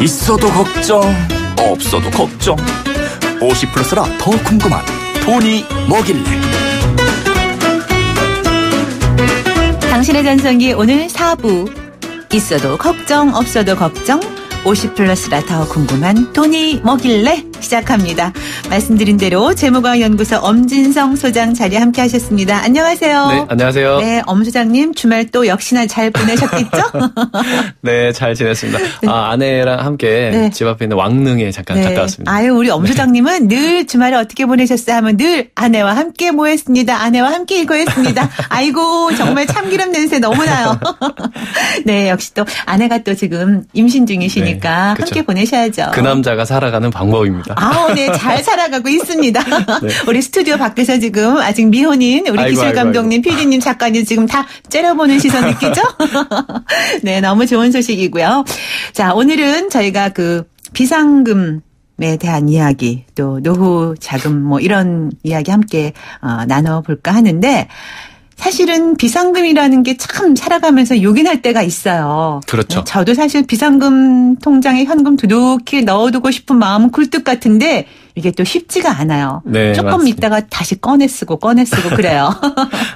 있어도 걱정, 없어도 걱정. 50+라 더 궁금한 돈이 뭐길래. 당신의 전성기 오늘 4부. 있어도 걱정, 없어도 걱정. 50+라 더 궁금한 돈이 뭐길래 시작합니다. 말씀드린 대로 재무과학연구소 엄진성 소장 자리에 함께 하셨습니다. 안녕하세요. 네, 안녕하세요. 네, 엄 소장님 주말 또 역시나 잘 보내셨겠죠? 네, 잘 지냈습니다. 네. 아내랑 함께 네. 집 앞에 있는 왕릉에 잠깐 갔다 왔습니다. 아유, 우리 엄 소장님은 늘 주말에 어떻게 보내셨어요 하면 늘 아내와 함께 모였습니다. 아내와 함께 이거했습니다. 아이고, 정말 참기름 냄새 너무 나요. 네, 역시 또 아내가 또 지금 임신 중이시니까 네, 함께 보내셔야죠. 그 남자가 살아가는 방법입니다. 아우, 네, 잘 살아가고 있습니다. 네. 우리 스튜디오 밖에서 지금 아직 미혼인 우리 기술 감독님, PD님, 작가님 지금 다 째려보는 시선 느끼죠? 네, 너무 좋은 소식이고요. 자, 오늘은 저희가 그 비상금에 대한 이야기, 또 노후 자금 뭐 이런 이야기 함께 나눠볼까 하는데, 사실은 비상금이라는 게 참 살아가면서 요긴할 때가 있어요. 그렇죠. 저도 사실 비상금 통장에 현금 두둑히 넣어두고 싶은 마음은 굴뚝 같은데 이게 또 쉽지가 않아요. 네, 조금 맞습니다. 있다가 다시 꺼내 쓰고 그래요.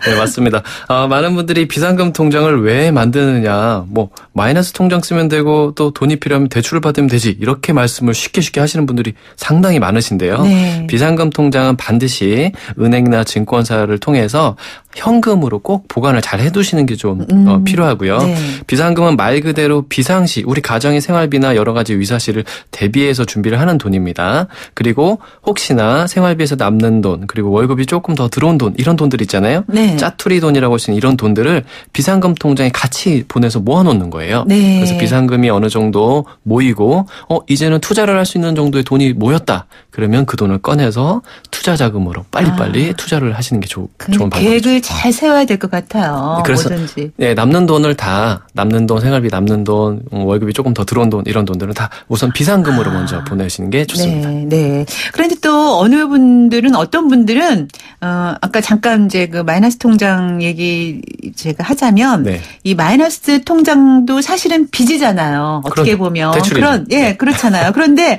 네, 맞습니다. 많은 분들이 비상금 통장을 왜 만드느냐, 뭐 마이너스 통장 쓰면 되고 또 돈이 필요하면 대출을 받으면 되지, 이렇게 말씀을 쉽게 하시는 분들이 상당히 많으신데요. 네. 비상금 통장은 반드시 은행이나 증권사를 통해서 현금으로 꼭 보관을 잘 해두시는 게 좀 필요하고요. 네. 비상금은 말 그대로 비상시, 우리 가정의 생활비나 여러 가지 위사시를 대비해서 준비를 하는 돈입니다. 그리고 혹시나 생활비에서 남는 돈, 그리고 월급이 조금 더 들어온 돈, 이런 돈들 있잖아요. 네. 짜투리 돈이라고 할 수 있는 이런 돈들을 비상금 통장에 같이 보내서 모아놓는 거예요. 네. 그래서 비상금이 어느 정도 모이고 이제는 투자를 할 수 있는 정도의 돈이 모였다. 그러면 그 돈을 꺼내서 투자 자금으로 빨리빨리 투자를 하시는 게 좋은 방법이죠. 계획을 잘 세워야 될 것 같아요. 그래서 뭐든지. 네, 남는 돈을 다, 남는 돈, 생활비 남는 돈, 월급이 조금 더 들어온 돈, 이런 돈들은 다 우선 비상금으로 먼저 보내시는 게 좋습니다. 네, 네. 그런데 또 어느 분들은, 어떤 분들은 아까 잠깐 이제 그 마이너스 통장 얘기 제가 하자면 네. 이 마이너스 통장도 사실은 빚이잖아요. 어떻게 보면 대출이죠. 그렇잖아요. 그런데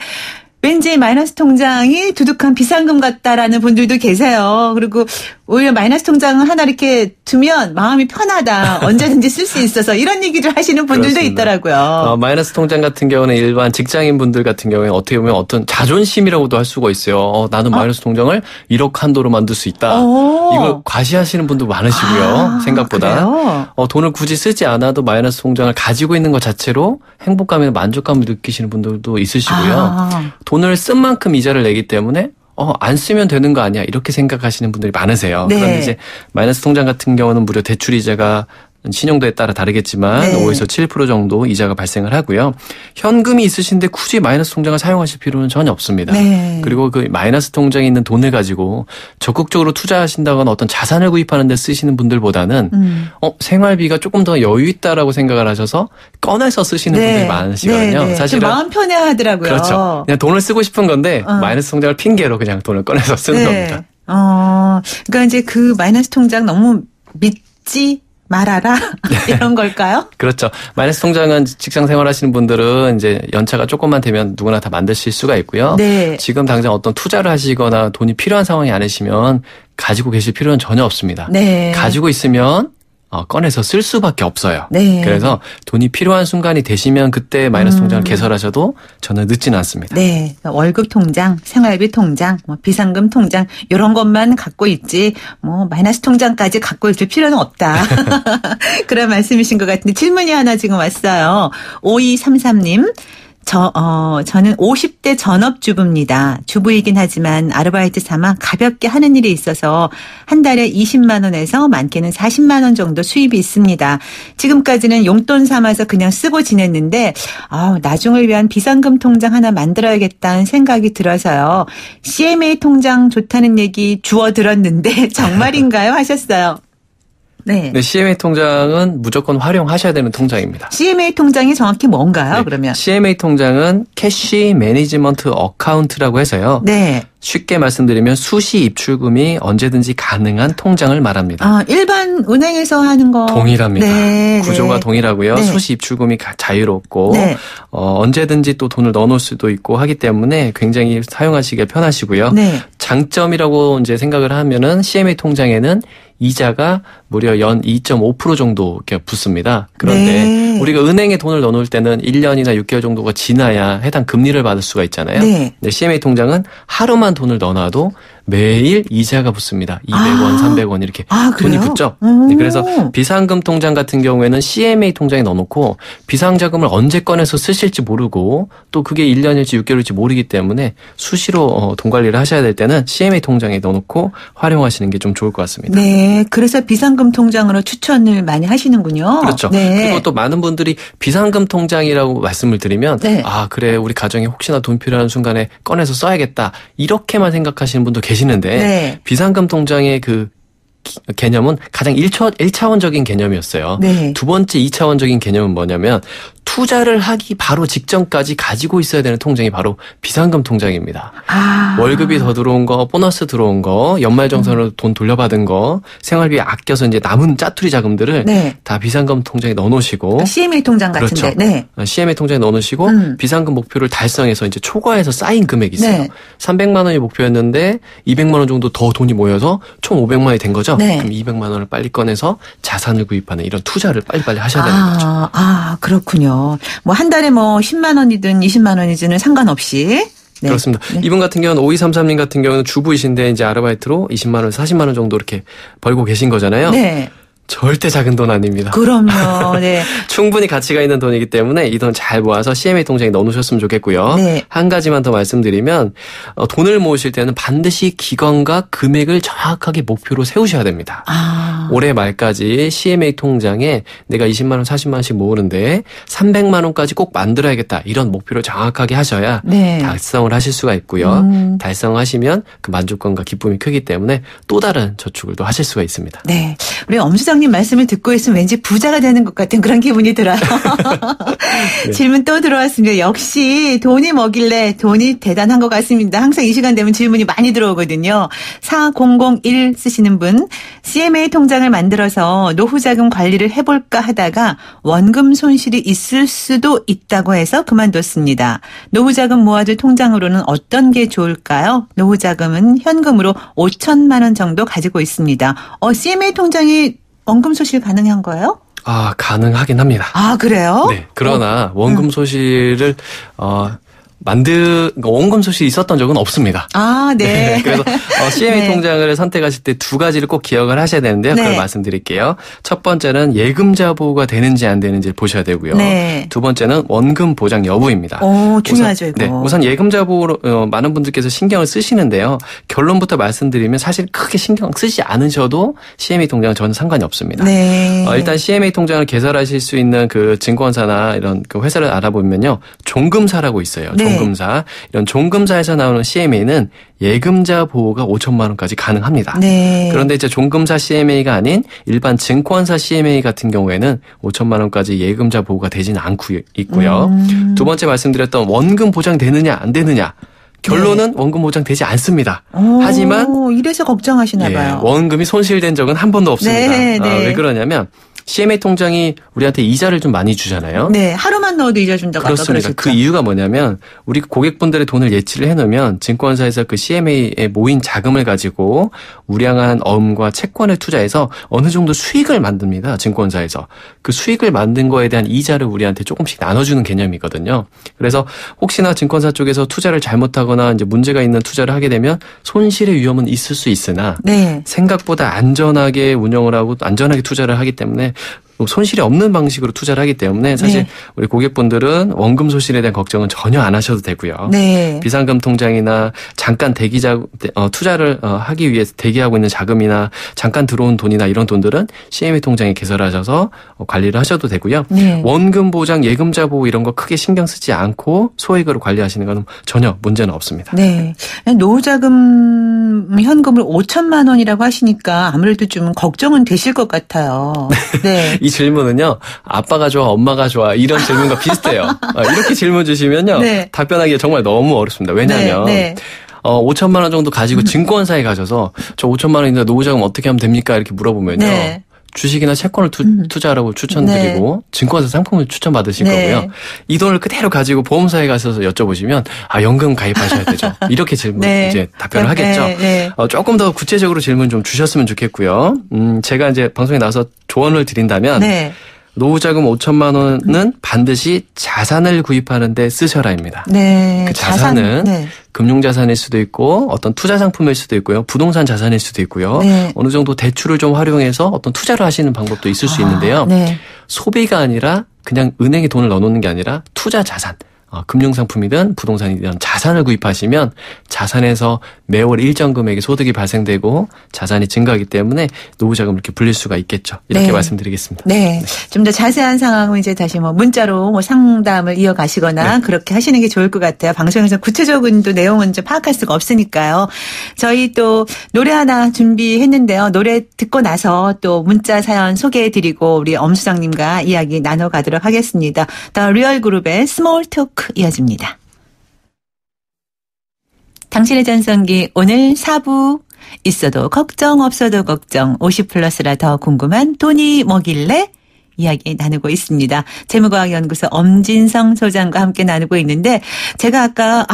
왠지 마이너스 통장이 두둑한 비상금 같다라는 분들도 계세요. 그리고 오히려 마이너스 통장을 하나 이렇게 두면 마음이 편하다. 언제든지 쓸 수 있어서 이런 얘기를 하시는 분들도 그렇습니다. 있더라고요. 마이너스 통장 같은 경우는 일반 직장인 분들 같은 경우에 어떻게 보면 어떤 자존심이라고도 할 수가 있어요. 나는 마이너스 통장을 1억 한도로 만들 수 있다. 이걸 과시하시는 분도 많으시고요. 생각보다. 그래요? 돈을 굳이 쓰지 않아도 마이너스 통장을 가지고 있는 것 자체로 행복감이나 만족감을 느끼시는 분들도 있으시고요. 돈을 쓴 만큼 이자를 내기 때문에 안 쓰면 되는 거 아니야, 이렇게 생각하시는 분들이 많으세요. 네. 그런데 이제 마이너스 통장 같은 경우는 무려 대출 이자가 신용도에 따라 다르겠지만 네. 5에서 7% 정도 이자가 발생을 하고요. 현금이 있으신데 굳이 마이너스 통장을 사용하실 필요는 전혀 없습니다. 네. 그리고 그 마이너스 통장에 있는 돈을 가지고 적극적으로 투자하신다거나 어떤 자산을 구입하는 데 쓰시는 분들보다는 생활비가 조금 더 여유 있다라고 생각을 하셔서 꺼내서 쓰시는 분들이 많으시거든요. 네. 사실은 마음 편해 하더라고요. 그렇죠. 그냥 돈을 쓰고 싶은 건데 마이너스 통장을 핑계로 그냥 돈을 꺼내서 쓰는 겁니다. 그러니까 이제 그 마이너스 통장 너무 믿지 말아라 이런 걸까요? 그렇죠. 마이너스 통장은 직장 생활하시는 분들은 이제 연차가 조금만 되면 누구나 다 만드실 수가 있고요. 네. 지금 당장 어떤 투자를 하시거나 돈이 필요한 상황이 아니시면 가지고 계실 필요는 전혀 없습니다. 네. 가지고 있으면 꺼내서 쓸 수밖에 없어요. 네. 그래서 돈이 필요한 순간이 되시면 그때 마이너스 통장을 개설하셔도 저는 늦지는 않습니다. 네. 월급 통장, 생활비 통장, 비상금 통장 이런 것만 갖고 있지 마이너스 통장까지 갖고 있을 필요는 없다. 그런 말씀이신 것 같은데 질문이 하나 지금 왔어요. 5233님. 저는 50대 전업주부입니다. 주부이긴 하지만 아르바이트 삼아 가볍게 하는 일이 있어서 한 달에 20만 원에서 많게는 40만 원 정도 수입이 있습니다. 지금까지는 용돈 삼아서 그냥 쓰고 지냈는데 나중을 위한 비상금 통장 하나 만들어야겠다는 생각이 들어서요. CMA 통장 좋다는 얘기 주워 들었는데 정말인가요? 하셨어요. 네. 네, CMA 통장은 무조건 활용하셔야 되는 통장입니다. CMA 통장이 정확히 뭔가요? 네. 그러면 CMA 통장은 캐시 매니지먼트 어카운트라고 해서요. 네. 쉽게 말씀드리면 수시 입출금이 언제든지 가능한 통장을 말합니다. 아, 일반 은행에서 하는 거 동일합니다. 네, 구조가 네. 동일하고요. 네. 수시 입출금이 자유롭고 네. 언제든지 또 돈을 넣어놓을 수도 있고 하기 때문에 굉장히 사용하시기가 편하시고요. 네. 장점이라고 이제 생각을 하면은 CMA 통장에는 이자가 무려 연 2.5% 정도 이렇게 붙습니다. 그런데 네. 우리가 은행에 돈을 넣어놓을 때는 1년이나 6개월 정도가 지나야 해당 금리를 받을 수가 있잖아요. 네. 근데 CMA 통장은 하루만 돈을 넣어놔도 매일 이자가 붙습니다. 200원, 300원 이렇게 돈이 붙죠. 네, 그래서 비상금 통장 같은 경우에는 CMA 통장에 넣어놓고 비상자금을 언제 꺼내서 쓰실지 모르고 또 그게 1년일지 6개월일지 모르기 때문에 수시로 돈 관리를 하셔야 될 때는 CMA 통장에 넣어놓고 활용하시는 게 좀 좋을 것 같습니다. 네, 그래서 비상금 통장으로 추천을 많이 하시는군요. 그렇죠. 네. 그리고 또 많은 분들이 비상금 통장이라고 말씀을 드리면 네. 아 그래 우리 가정에 혹시나 돈 필요한 순간에 꺼내서 써야겠다 이렇게만 생각하시는 분도 계시는데 네. 비상금 통장의 그 개념은 가장 1차원적인 개념이었어요. 네. 두 번째 2차원적인 개념은 뭐냐면 투자를 하기 바로 직전까지 가지고 있어야 되는 통장이 바로 비상금 통장입니다. 아. 월급이 더 들어온 거, 보너스 들어온 거, 연말정산으로 돈 돌려받은 거, 생활비에 아껴서 이제 남은 짜투리 자금들을 네. 다 비상금 통장에 넣어놓으시고 그러니까 CMA 통장 같은데. 그렇죠. 네. CMA 통장에 넣어놓으시고 비상금 목표를 달성해서 이제 초과해서 쌓인 금액이 있어요. 네. 300만 원이 목표였는데 200만 원 정도 더 돈이 모여서 총 500만 원이 된 거죠. 네. 그럼 200만 원을 빨리 꺼내서 자산을 구입하는 이런 투자를 빨리빨리 하셔야 되는 거죠. 아, 그렇군요. 뭐 한 달에 뭐 10만 원이든 20만 원이든은 상관없이. 네. 그렇습니다. 네. 이분 같은 경우는 5233님 같은 경우는 주부이신데 이제 아르바이트로 20만 원, 40만 원 정도 이렇게 벌고 계신 거잖아요. 네. 절대 작은 돈 아닙니다. 그럼요. 네. 충분히 가치가 있는 돈이기 때문에 이 돈 잘 모아서 CMA 통장에 넣어놓으셨으면 좋겠고요. 네. 한 가지만 더 말씀드리면 돈을 모으실 때는 반드시 기간과 금액을 정확하게 목표로 세우셔야 됩니다. 아. 올해 말까지 CMA 통장에 내가 20만 원, 40만 원씩 모으는데 300만 원까지 꼭 만들어야겠다. 이런 목표를 정확하게 하셔야 네. 달성을 하실 수가 있고요. 달성하시면 그 만족감과 기쁨이 크기 때문에 또 다른 저축을 또 하실 수가 있습니다. 네. 우리 엄 수장님 말씀을 듣고 있으면 왠지 부자가 되는 것 같은 그런 기분이 들어요. 네. 질문 또 들어왔습니다. 역시 돈이 뭐길래 돈이 대단한 것 같습니다. 항상 이 시간 되면 질문이 많이 들어오거든요. 4001 쓰시는 분, CMA 통장을 만들어서 노후자금 관리를 해볼까 하다가 원금 손실이 있을 수도 있다고 해서 그만뒀습니다. 노후자금 모아둘 통장으로는 어떤 게 좋을까요? 노후자금은 현금으로 5천만 원 정도 가지고 있습니다. CMA 통장이 원금 소실 가능한 거예요? 아, 가능하긴 합니다. 아, 그래요? 네. 그러나 원금 소실을 원금 소실이 있었던 적은 없습니다. 아, 네. 그래서 CMA 네. 통장을 선택하실 때 두 가지를 꼭 기억을 하셔야 되는데요. 네. 그걸 말씀드릴게요. 첫 번째는 예금자 보호가 되는지 안 되는지를 보셔야 되고요. 네. 두 번째는 원금 보장 여부입니다. 중요하죠, 이거. 네, 우선 예금자 보호로 많은 분들께서 신경을 쓰시는데요. 결론부터 말씀드리면 사실 크게 신경 쓰지 않으셔도 CMA 통장은 전혀 상관이 없습니다. 네. 일단 CMA 통장을 개설하실 수 있는 그 증권사나 이런 그 회사를 알아보면요. 종금사라고 있어요. 네. 종금사. 이런 종금사에서 나오는 CMA는 예금자 보호가 5천만 원까지 가능합니다. 네. 그런데 이제 종금사 CMA가 아닌 일반 증권사 CMA 같은 경우에는 5천만 원까지 예금자 보호가 되지는 않고 있고요. 두 번째 말씀드렸던 원금 보장 되느냐 안 되느냐. 결론은 네. 원금 보장 되지 않습니다. 하지만 이래서 걱정하시나 봐요. 원금이 손실된 적은 한 번도 없습니다. 네, 네. 왜 그러냐면 CMA 통장이 우리한테 이자를 좀 많이 주잖아요. 네, 하루만 넣어도 이자 준다고 그렇습니다. 아까 그 이유가 뭐냐면 우리 고객분들의 돈을 예치를 해놓으면 증권사에서 그 CMA에 모인 자금을 가지고 우량한 어음과 채권을 투자해서 어느 정도 수익을 만듭니다. 증권사에서. 그 수익을 만든 거에 대한 이자를 우리한테 조금씩 나눠주는 개념이거든요. 그래서 혹시나 증권사 쪽에서 투자를 잘못하거나 이제 문제가 있는 투자를 하게 되면 손실의 위험은 있을 수 있으나 네. 생각보다 안전하게 운영을 하고 안전하게 투자를 하기 때문에 손실이 없는 방식으로 투자를 하기 때문에 사실 우리 고객분들은 원금 소실에 대한 걱정은 전혀 안 하셔도 되고요. 비상금 통장이나 잠깐 투자를 하기 위해서 대기하고 있는 자금이나 잠깐 들어온 돈이나 이런 돈들은 CME 통장에 개설하셔서 관리를 하셔도 되고요. 원금 보장, 예금자 보호 이런 거 크게 신경 쓰지 않고 소액으로 관리하시는 건 전혀 문제는 없습니다. 네. 노후자금 현금을 5천만 원이라고 하시니까 아무래도 좀 걱정은 되실 것 같아요. 네. 이 질문은요. 아빠가 좋아, 엄마가 좋아 이런 질문과 비슷해요. 이렇게 질문 주시면요. 답변하기가 정말 너무 어렵습니다. 왜냐하면 5천만 원 정도 가지고 증권사에 가셔서 저 5천만 원인데 노후자금 어떻게 하면 됩니까? 이렇게 물어보면요. 주식이나 채권을 투자하라고 추천드리고 증권사 상품을 추천받으실 거고요. 이 돈을 그대로 가지고 보험사에 가셔서 여쭤보시면 연금 가입하셔야 되죠. 이렇게 이제 답변을 하겠죠. 조금 더 구체적으로 질문 좀 주셨으면 좋겠고요. 제가 이제 방송에 나와서 조언을 드린다면 노후자금 5천만 원은 반드시 자산을 구입하는 데 쓰셔라입니다. 그 자산은 금융자산일 수도 있고 어떤 투자 상품일 수도 있고요. 부동산 자산일 수도 있고요. 어느 정도 대출을 좀 활용해서 어떤 투자를 하시는 방법도 있을 수 있는데요. 소비가 아니라 그냥 은행에 돈을 넣어놓는 게 아니라 투자 자산. 금융상품이든 부동산이든 자산을 구입하시면 자산에서 매월 일정 금액의 소득이 발생되고 자산이 증가하기 때문에 노후자금을 이렇게 불릴 수가 있겠죠. 이렇게 말씀드리겠습니다. 좀 더 자세한 상황은 이제 다시 문자로 상담을 이어가시거나 그렇게 하시는 게 좋을 것 같아요. 방송에서 구체적인 내용은 좀 파악할 수가 없으니까요. 저희 또 노래 하나 준비했는데요. 노래 듣고 나서 또 문자 사연 소개해드리고 우리 엄수장님과 이야기 나눠가도록 하겠습니다. 더 리얼그룹의 스몰 토크 이어집니다. 당신의 전성기 오늘 4부 있어도 걱정 없어도 걱정 50플러스라 더 궁금한 돈이 뭐길래 이야기 나누고 있습니다. 재무과학연구소 엄진성 소장과 함께 나누고 있는데 제가 아까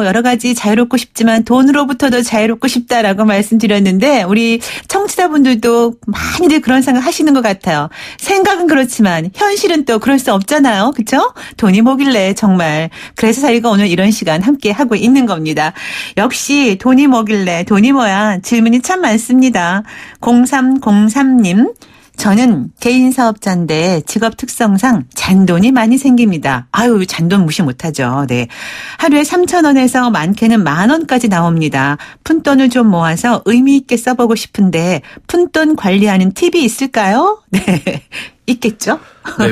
여러 가지 자유롭고 싶지만 돈으로부터도 자유롭고 싶다라고 말씀드렸는데 우리 청취자분들도 많이들 그런 생각 하시는 것 같아요. 생각은 그렇지만 현실은 또 그럴 수 없잖아요. 그렇죠? 돈이 뭐길래 정말. 그래서 저희가 오늘 이런 시간 함께 하고 있는 겁니다. 역시 돈이 뭐길래 돈이 뭐야 질문이 참 많습니다. 0303님 저는 개인 사업자인데 직업 특성상 잔돈이 많이 생깁니다. 잔돈 무시 못하죠. 하루에 3,000원에서 많게는 10,000원까지 나옵니다. 푼돈을 좀 모아서 의미 있게 써보고 싶은데 푼돈 관리하는 팁이 있을까요? 있겠죠?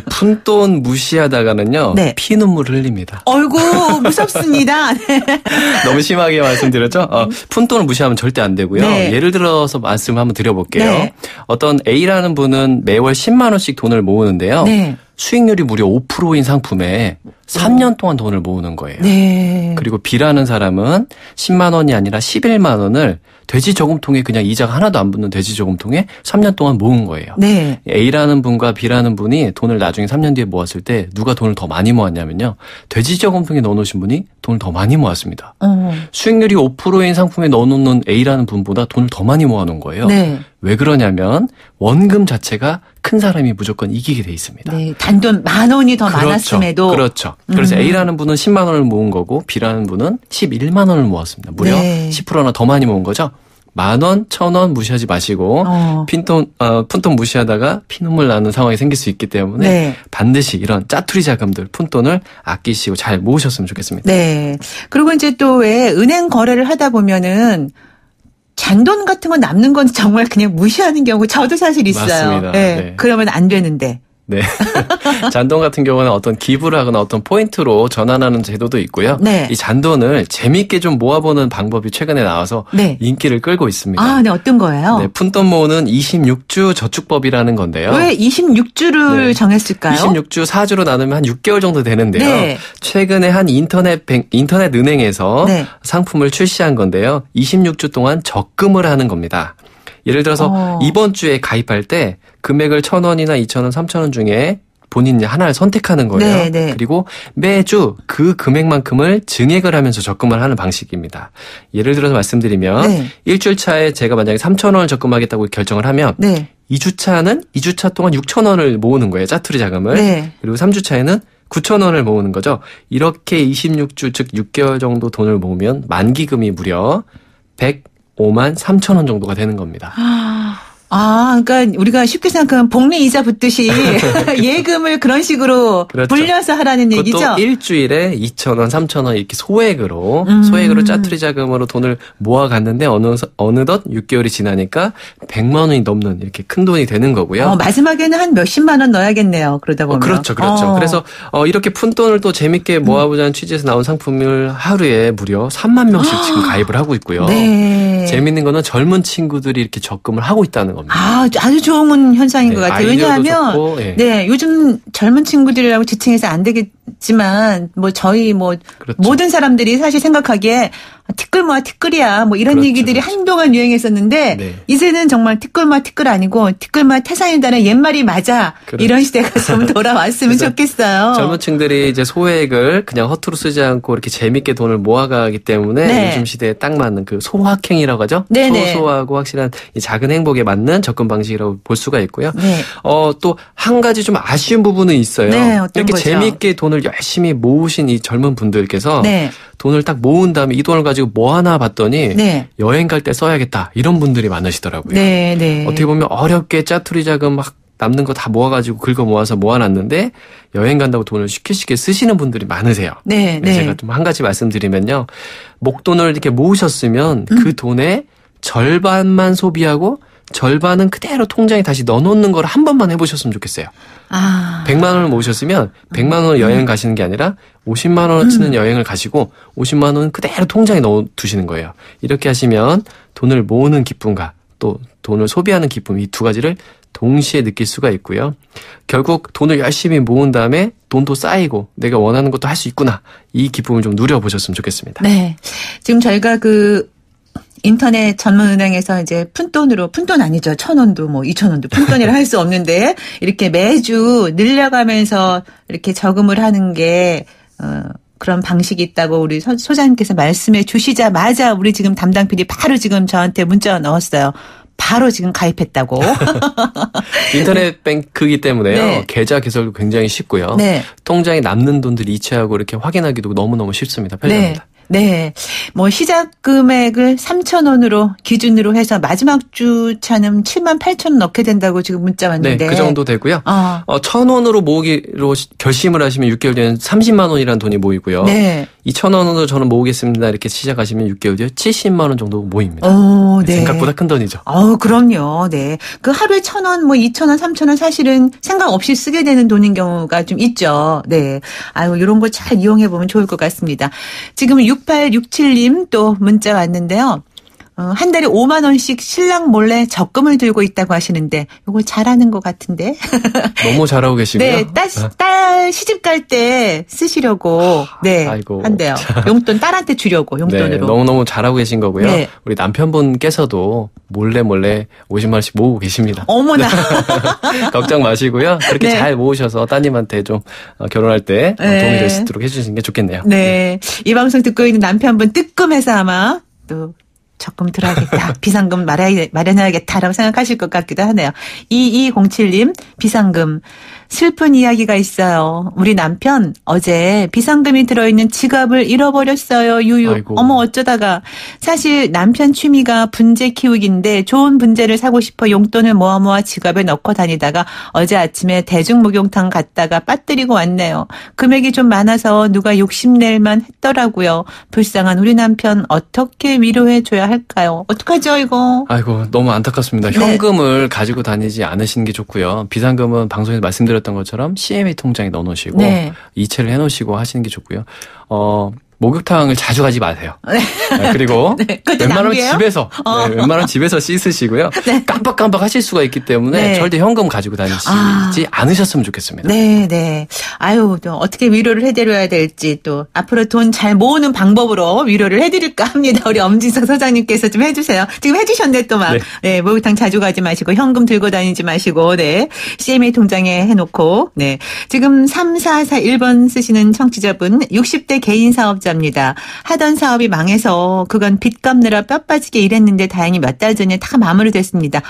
푼돈 무시하다가는요. 피눈물 흘립니다. 어이구 무섭습니다. 너무 심하게 말씀드렸죠? 푼돈을 무시하면 절대 안 되고요. 예를 들어서 말씀을 한번 드려볼게요. 어떤 A라는 분은 매월 10만 원씩 돈을 모으는데요. 수익률이 무려 5%인 상품에 3년 동안 돈을 모으는 거예요. 그리고 B라는 사람은 10만 원이 아니라 11만 원을 돼지 저금통에 그냥 이자가 하나도 안 붙는 돼지 저금통에 3년 동안 모은 거예요. A라는 분과 B라는 분이 돈을 나중에 3년 뒤에 모았을 때 누가 돈을 더 많이 모았냐면요. 돼지 저금통에 넣어놓으신 분이 돈을 더 많이 모았습니다. 수익률이 5%인 상품에 넣어놓는 A라는 분보다 돈을 더 많이 모아놓은 거예요. 왜 그러냐면 원금 자체가 큰 사람이 무조건 이기게 돼 있습니다. 단돈 10,000원이 더 많았음에도. 그렇죠. 그래서 A라는 분은 10만 원을 모은 거고 B라는 분은 11만 원을 모았습니다. 무려 10%나 더 많이 모은 거죠. 10,000원, 1,000원 무시하지 마시고 푼돈 무시하다가 피눈물 나는 상황이 생길 수 있기 때문에 반드시 이런 짜투리 자금들, 푼돈을 아끼시고 잘 모으셨으면 좋겠습니다. 그리고 이제 또 왜 은행 거래를 하다 보면은 잔돈 같은 거 남는 건 정말 그냥 무시하는 경우 저도 사실 있어요. 맞습니다. 그러면 안 되는데. 잔돈 같은 경우는 어떤 기부를 하거나 어떤 포인트로 전환하는 제도도 있고요. 이 잔돈을 재미있게 좀 모아보는 방법이 최근에 나와서 인기를 끌고 있습니다. 어떤 거예요? 푼돈 모으는 26주 저축법이라는 건데요. 왜 26주를 정했을까요? 26주 4주로 나누면 한 6개월 정도 되는데요. 최근에 한 인터넷 은행에서 상품을 출시한 건데요. 26주 동안 적금을 하는 겁니다. 예를 들어서 이번 주에 가입할 때 금액을 1,000원이나 2,000원, 3,000원 중에 본인이 하나를 선택하는 거예요. 그리고 매주 그 금액만큼을 증액을 하면서 적금을 하는 방식입니다. 예를 들어서 말씀드리면 일주일 차에 제가 만약에 3,000원을 적금하겠다고 결정을 하면 2주차는 2주차 동안 6,000원을 모으는 거예요. 짜투리 자금을. 그리고 3주차에는 9,000원을 모으는 거죠. 이렇게 26주 즉 6개월 정도 돈을 모으면 만기금이 무려 105만 3,000원 정도가 되는 겁니다. 그러니까 우리가 쉽게 생각하면 복리 이자 붙듯이 예금을 그런 식으로 그렇죠. 불려서 하라는 얘기죠. 그것도 일주일에 2,000원, 3,000원 이렇게 소액으로 짜투리 자금으로 돈을 모아갔는데 어느덧 6개월이 지나니까 100만 원이 넘는 이렇게 큰 돈이 되는 거고요. 마지막에는 한 몇십만 원 넣어야겠네요. 그러다 보면. 그렇죠. 그래서 이렇게 푼 돈을 또 재밌게 모아보자는 취지에서 나온 상품을 하루에 무려 3만 명씩 지금 가입을 하고 있고요. 네. 재밌는 거는 젊은 친구들이 이렇게 적금을 하고 있다는 겁니다. 아주 좋은 현상인 것 같아요. 왜냐하면 좋고, 네, 요즘 젊은 친구들이라고 지칭해서 안 되겠지만 저희 그렇죠. 모든 사람들이 사실 생각하기에 티끌모아 티끌이야 이런 그렇죠, 얘기들이 한동안 유행했었는데 네. 이제는 정말 티끌모아 티끌 아니고 티끌모아 태산이다는 옛말이 맞아. 그렇죠. 이런 시대가 좀 돌아왔으면 좋겠어요. 젊은 층들이 이제 소액을 그냥 허투루 쓰지 않고 이렇게 재밌게 돈을 모아가기 때문에 네. 요즘 시대에 딱 맞는 그 소확행이라고 하죠. 네네. 소소하고 확실한 이 작은 행복에 맞는 접근 방식이라고 볼 수가 있고요. 네. 또 한 가지 좀 아쉬운 부분은 있어요. 네, 어떤 이렇게 거죠? 재밌게 돈을 열심히 모으신 이 젊은 분들께서 네. 돈을 딱 모은 다음에 이 돈을 가지고 뭐 하나 봤더니 네. 여행 갈 때 써야겠다 이런 분들이 많으시더라고요. 네, 네. 어떻게 보면 어렵게 짜투리 자금 막 남는 거 다 모아가지고 긁어 모아서 모아놨는데 여행 간다고 돈을 쉽게 쓰시는 분들이 많으세요. 네, 네. 제가 좀 한 가지 말씀드리면요. 목돈을 이렇게 모으셨으면 그 돈의 절반만 소비하고 절반은 그대로 통장에 다시 넣어놓는 걸 한 번만 해보셨으면 좋겠어요. 100만 원을 모으셨으면 100만 원을 여행 가시는 게 아니라 50만 원어치는 여행을 가시고 50만 원은 그대로 통장에 넣어두시는 거예요. 이렇게 하시면 돈을 모으는 기쁨과 또 돈을 소비하는 기쁨 이 두 가지를 동시에 느낄 수가 있고요. 결국 돈을 열심히 모은 다음에 돈도 쌓이고 내가 원하는 것도 할 수 있구나. 이 기쁨을 좀 누려보셨으면 좋겠습니다. 네. 지금 저희가 인터넷 전문은행에서 이제 푼돈 아니죠. 1,000원도 2,000원도 푼돈이라 할 수 없는데 이렇게 매주 늘려가면서 이렇게 저금을 하는 게 그런 방식이 있다고 우리 소장님께서 말씀해 주시자마자 우리 지금 담당 PD 바로 지금 저한테 문자가 넣었어요. 바로 지금 가입했다고. 인터넷 뱅크이기 때문에요. 네. 계좌 개설도 굉장히 쉽고요. 네. 통장에 남는 돈들 이체하고 이렇게 확인하기도 너무너무 쉽습니다. 편리합니다. 네. 시작 금액을 3,000원으로 기준으로 해서 마지막 주 차는 78,000원 넣게 된다고 지금 문자 왔는데. 네, 그 정도 되고요. 1,000원으로 모으기로 결심을 하시면 6개월 뒤에는 30만 원이라는 돈이 모이고요. 네. 2,000원으로 저는 모으겠습니다. 이렇게 시작하시면 6개월 뒤에 70만 원 정도 모입니다. 네. 생각보다 큰 돈이죠. 그럼요. 네. 그 하루에 1,000원, 2,000원, 3,000원 사실은 생각 없이 쓰게 되는 돈인 경우가 좀 있죠. 네. 이런 거 잘 이용해 보면 좋을 것 같습니다. 지금 6867님 또 문자 왔는데요. 한 달에 5만 원씩 신랑 몰래 적금을 들고 있다고 하시는데 이거 잘하는 것 같은데. 너무 잘하고 계시고요. 네, 딸 시집 갈 때 쓰시려고 아이고. 한대요. 용돈 딸한테 주려고 용돈으로. 네, 너무너무 잘하고 계신 거고요. 네. 우리 남편분께서도 몰래 50만 원씩 모으고 계십니다. 어머나. 걱정 마시고요. 그렇게 네. 잘 모으셔서 따님한테 좀 결혼할 때 도움이 될 수 있도록 해주시는 게 좋겠네요. 네. 이 방송 듣고 있는 남편분 뜨끔해서 아마 또 적금 들어야겠다. 비상금 마련해야겠다라고 생각하실 것 같기도 하네요. 2207님 비상금 슬픈 이야기가 있어요. 우리 남편 어제 비상금이 들어있는 지갑을 잃어버렸어요. 유유. 아이고. 어머 어쩌다가. 사실 남편 취미가 분재 키우기인데 좋은 분재를 사고 싶어 용돈을 모아 지갑에 넣고 다니다가 어제 아침에 대중목욕탕 갔다가 빠뜨리고 왔네요. 금액이 좀 많아서 누가 욕심낼만 했더라고요. 불쌍한 우리 남편 어떻게 위로해줘야 할까요? 어떡하죠 이거? 아이고 너무 안타깝습니다. 네. 현금을 가지고 다니지 않으시는 게 좋고요. 비상금은 방송에서 말씀드렸던 것처럼 CMA 통장에 넣어놓으시고 네. 이체를 해놓으시고 하시는 게 좋고요. 목욕탕을 자주 가지 마세요. 네. 그리고 네, 그것도 웬만하면 낭비예요? 웬만하면 집에서 씻으시고요. 네. 깜빡깜빡 하실 수가 있기 때문에 네. 절대 현금 가지고 다니지 않으셨으면 좋겠습니다. 네. 또 어떻게 위로를 해드려야 될지 또 앞으로 돈 잘 모으는 방법으로 위로를 해드릴까 합니다. 우리 엄진석 소장님께서 좀 해주세요. 지금 해주셨네 또 막. 네. 목욕탕 자주 가지 마시고 현금 들고 다니지 마시고 네. CMA 통장에 해놓고 네. 지금 3441번 쓰시는 청취자분 60대 개인 사업자 문자입니다. 하던 사업이 망해서 그건 빚 갚느라 뼈 빠지게 일했는데 다행히 몇 달 전에 다 마무리됐습니다.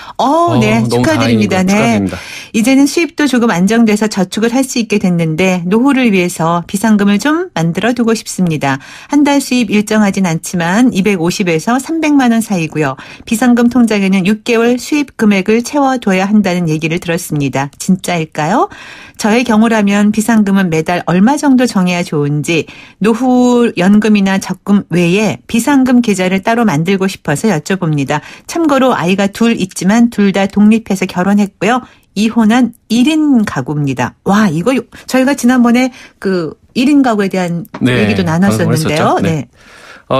네, 축하드립니다. 네. 축하드립니다. 이제는 수입도 조금 안정돼서 저축을 할 수 있게 됐는데 노후를 위해서 비상금을 좀 만들어 두고 싶습니다. 한 달 수입 일정하진 않지만 250에서 300만 원 사이고요. 비상금 통장에는 6개월 수입 금액을 채워둬야 한다는 얘기를 들었습니다. 진짜일까요? 저의 경우라면 비상금은 매달 얼마 정도 정해야 좋은지 노후 연금이나 적금 외에 비상금 계좌를 따로 만들고 싶어서 여쭤봅니다. 참고로 아이가 둘 있지만 둘 다 독립해서 결혼했고요. 이혼한 1인 가구입니다. 와, 이거 저희가 지난번에 그 1인 가구에 대한 얘기도 나눴었는데요. 네.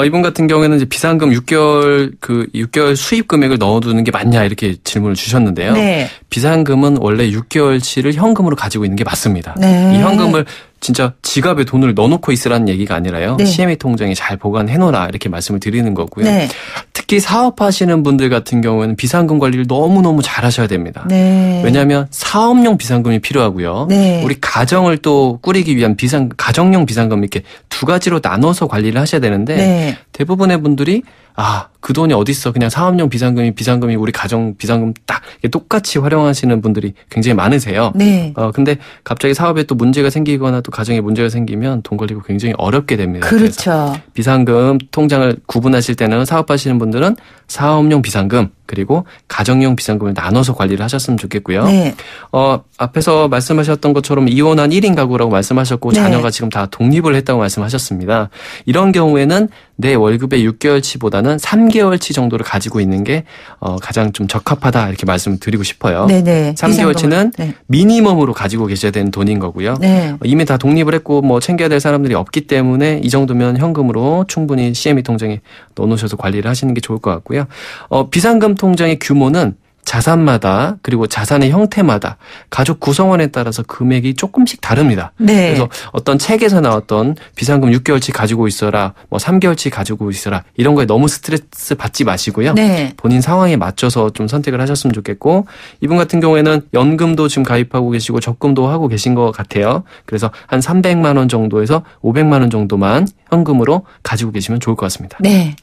이분 같은 경우에는 이제 비상금 6개월 수입 금액을 넣어두는 게 맞냐 이렇게 질문을 주셨는데요. 네. 비상금은 원래 6개월치를 현금으로 가지고 있는 게 맞습니다. 네. 이 현금을 진짜 지갑에 돈을 넣어놓고 있으라는 얘기가 아니라요. 네. CMA 통장에 잘 보관해놓으라 이렇게 말씀을 드리는 거고요. 네. 특히 사업하시는 분들 같은 경우에는 비상금 관리를 너무너무 잘 하셔야 됩니다. 네. 왜냐하면 사업용 비상금이 필요하고요. 네. 우리 가정을 또 꾸리기 위한 가정용 비상금 이렇게 두 가지로 나눠서 관리를 하셔야 되는데 네. 대부분의 분들이 그 돈이 어딨어. 그냥 사업용 비상금이 우리 가정 비상금 딱 똑같이 활용하시는 분들이 굉장히 많으세요. 네. 근데 갑자기 사업에 또 문제가 생기거나 또 가정에 문제가 생기면 돈 관리가 굉장히 어렵게 됩니다. 그렇죠. 비상금 통장을 구분하실 때는 사업하시는 분들은 사업용 비상금 그리고 가정용 비상금을 나눠서 관리를 하셨으면 좋겠고요. 네. 앞에서 말씀하셨던 것처럼 이혼한 1인 가구라고 말씀하셨고 네. 자녀가 지금 다 독립을 했다고 말씀하셨습니다. 이런 경우에는 내 월급의 6개월치보다는 3개월치 정도를 가지고 있는 게 가장 좀 적합하다 이렇게 말씀드리고 싶어요. 네네. 3개월치는 네. 미니멈으로 가지고 계셔야 되는 돈인 거고요. 네. 이미 다 독립을 했고 뭐 챙겨야 될 사람들이 없기 때문에 이 정도면 현금으로 충분히 CME 통장에 넣어놓으셔서 관리를 하시는 게 좋을 것 같고요. 비상금 통장의 규모는 자산마다 그리고 자산의 형태마다 가족 구성원에 따라서 금액이 조금씩 다릅니다. 네. 그래서 어떤 책에서 나왔던 비상금 6개월치 가지고 있어라, 뭐 3개월치 가지고 있어라 이런 거에 너무 스트레스 받지 마시고요. 네. 본인 상황에 맞춰서 좀 선택을 하셨으면 좋겠고 이분 같은 경우에는 연금도 지금 가입하고 계시고 적금도 하고 계신 것 같아요. 그래서 한 300만 원 정도에서 500만 원 정도만 현금으로 가지고 계시면 좋을 것 같습니다. 네.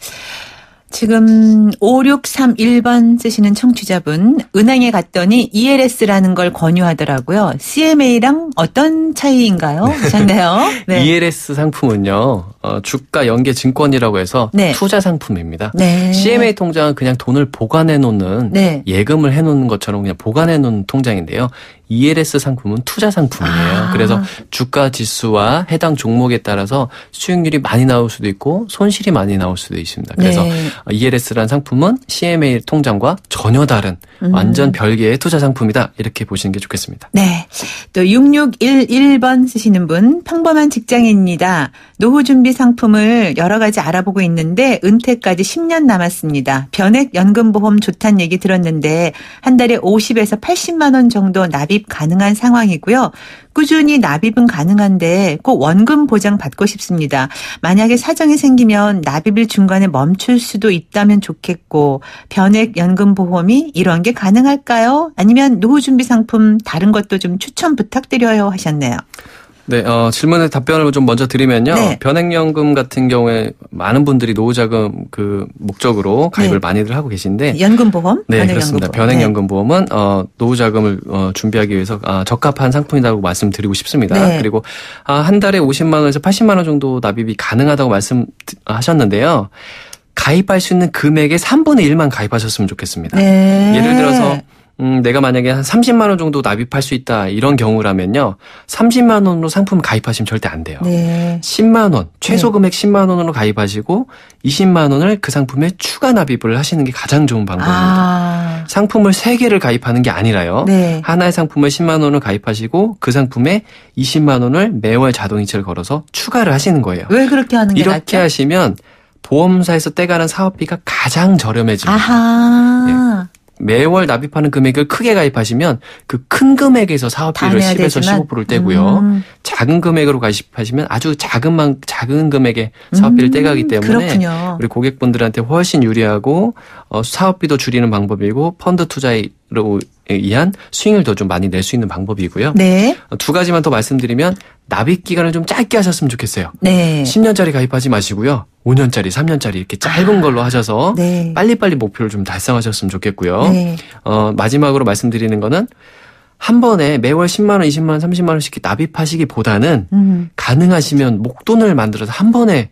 지금 5631번 쓰시는 청취자분 은행에 갔더니 ELS라는 걸 권유하더라고요. CMA랑 어떤 차이인가요? 하셨네요. 네. ELS 상품은요. 주가 연계 증권이라고 해서 네. 투자 상품입니다. 네. CMA 통장은 그냥 돈을 보관해 놓는 네. 예금을 해 놓는 것처럼 그냥 보관해 놓는 통장인데요. ELS 상품은 투자 상품이에요. 그래서 주가 지수와 해당 종목에 따라서 수익률이 많이 나올 수도 있고 손실이 많이 나올 수도 있습니다. 그래서 네. ELS라는 상품은 CMA 통장과 전혀 다른 완전 별개의 투자 상품이다. 이렇게 보시는 게 좋겠습니다. 네. 또 6611번 쓰시는 분 평범한 직장인입니다. 노후 준비 상품을 여러 가지 알아보고 있는데 은퇴까지 10년 남았습니다. 변액 연금보험 좋다는 얘기 들었는데 한 달에 50에서 80만 원 정도 납입 가능한 상황이고요. 꾸준히 납입은 가능한데 꼭 원금 보장 받고 싶습니다. 만약에 사정이 생기면 납입을 중간에 멈출 수도 있다면 좋겠고 변액 연금보험이 이런 게 가능할까요? 아니면 노후준비 상품 다른 것도 좀 추천 부탁드려요 하셨네요. 네, 질문에 답변을 좀 먼저 드리면요. 네. 변액연금 같은 경우에 많은 분들이 노후자금 그 목적으로 가입을 네. 많이들 하고 계신데. 연금보험? 네, 그렇습니다. 변액연금보험은 노후자금을 준비하기 위해서 적합한 상품이라고 말씀드리고 싶습니다. 네. 그리고 한 달에 50만 원에서 80만 원 정도 납입이 가능하다고 말씀하셨는데요. 가입할 수 있는 금액의 3분의 1만 가입하셨으면 좋겠습니다. 네. 예를 들어서 내가 만약에 한 30만 원 정도 납입할 수 있다 이런 경우라면요. 30만 원으로 상품 가입하시면 절대 안 돼요. 네. 10만 원, 최소 금액 10만 원으로 가입하시고 20만 원을 그 상품에 추가 납입을 하시는 게 가장 좋은 방법입니다. 상품을 3개를 가입하는 게 아니라요. 네. 하나의 상품에 10만 원을 가입하시고 그 상품에 20만 원을 매월 자동이체를 걸어서 추가를 하시는 거예요. 왜 그렇게 하는 게 이렇게 낫죠? 하시면 보험사에서 떼가는 사업비가 가장 저렴해집니다. 아하. 네. 매월 납입하는 금액을 크게 가입하시면 그 큰 금액에서 사업비를 10에서 15%를 떼고요. 작은 금액으로 가입하시면 아주 작은 금액의 사업비를 떼가기 때문에 그렇군요. 우리 고객분들한테 훨씬 유리하고 사업비도 줄이는 방법이고 펀드 투자로 의한 수익을 더 좀 많이 낼 수 있는 방법이고요. 네. 두 가지만 더 말씀드리면 납입 기간을 좀 짧게 하셨으면 좋겠어요. 네. 10년짜리 가입하지 마시고요. 5년짜리, 3년짜리 이렇게 짧은 걸로 하셔서 네. 빨리빨리 목표를 좀 달성하셨으면 좋겠고요. 네. 마지막으로 말씀드리는 거는 한 번에 매월 10만 원, 20만 원, 30만 원씩 납입하시기보다는 가능하시면 목돈을 만들어서 한 번에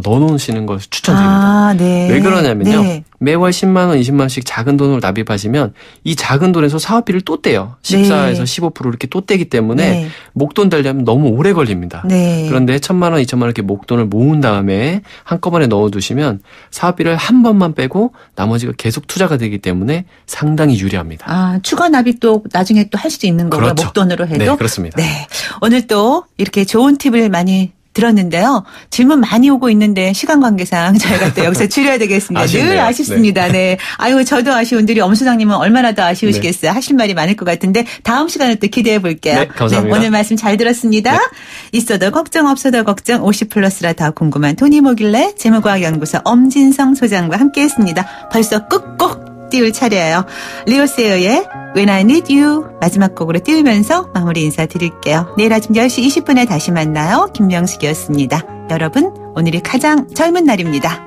넣어놓으시는 걸 추천드립니다. 네. 왜 그러냐면요. 네. 매월 10만 원, 20만 원씩 작은 돈으로 납입하시면 이 작은 돈에서 사업비를 또 떼요. 14에서 15% 이렇게 또 떼기 때문에 네. 목돈 달려면 너무 오래 걸립니다. 네. 그런데 1,000만 원, 2,000만 원 이렇게 목돈을 모은 다음에 한꺼번에 넣어두시면 사업비를 한 번만 빼고 나머지가 계속 투자가 되기 때문에 상당히 유리합니다. 추가 납입도 나중에 또 할 수도 있는 거고요. 그렇죠. 목돈으로 해도. 네, 그렇습니다. 네. 오늘 또 이렇게 좋은 팁을 많이 들었는데요. 질문 많이 오고 있는데 시간 관계상 저희가 또 여기서 줄여야 되겠습니다. 아쉽네요. 늘 아쉽습니다. 네. 아유, 저도 아쉬운들이 엄수장님은 얼마나 더 아쉬우시겠어요. 하실 말이 많을 것 같은데 다음 시간을 또 기대해 볼게요. 네, 감사합니다. 오늘 말씀 잘 들었습니다. 네. 있어도 걱정 없어도 걱정 50플러스라 더 궁금한 토니 모길래 재무과학연구소 엄진성 소장과 함께했습니다. 벌써 끝곡 띄울 차례예요. 리오세어의 When I Need You 마지막 곡으로 띄우면서 마무리 인사드릴게요. 내일 아침 10시 20분에 다시 만나요. 김명숙이었습니다. 여러분 오늘이 가장 젊은 날입니다.